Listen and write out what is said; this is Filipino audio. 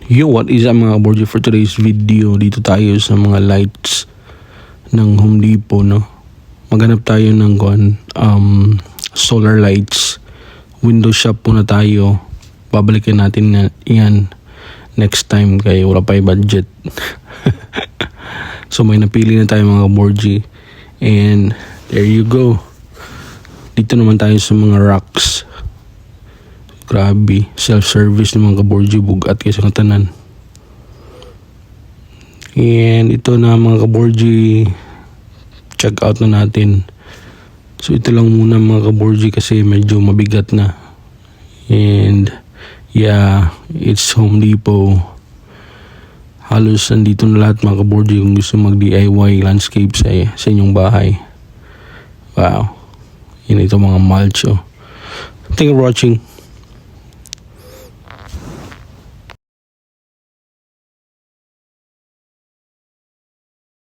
Yo, what is up mga kaborji? For today's video, dito tayo sa mga lights ng Home Depot, no? Maghanap tayo ng solar lights. Window shop muna tayo. Babalikin natin yan next time kaya wala pa yung budget. So may napili na tayo mga kaborji. And there you go. Dito naman tayo sa mga racks. Grabe, self-service ng mga kaborji, bugat kayo sa katanan. And ito na mga kaborji, check out na natin. So ito lang muna mga kaborji kasi medyo mabigat na. And yeah, it's Home Depot. Halos nandito na lahat mga kaborji kung gusto mag-DIY landscape sa inyong bahay. Wow, yun ito mga mulch. Thank you for watching.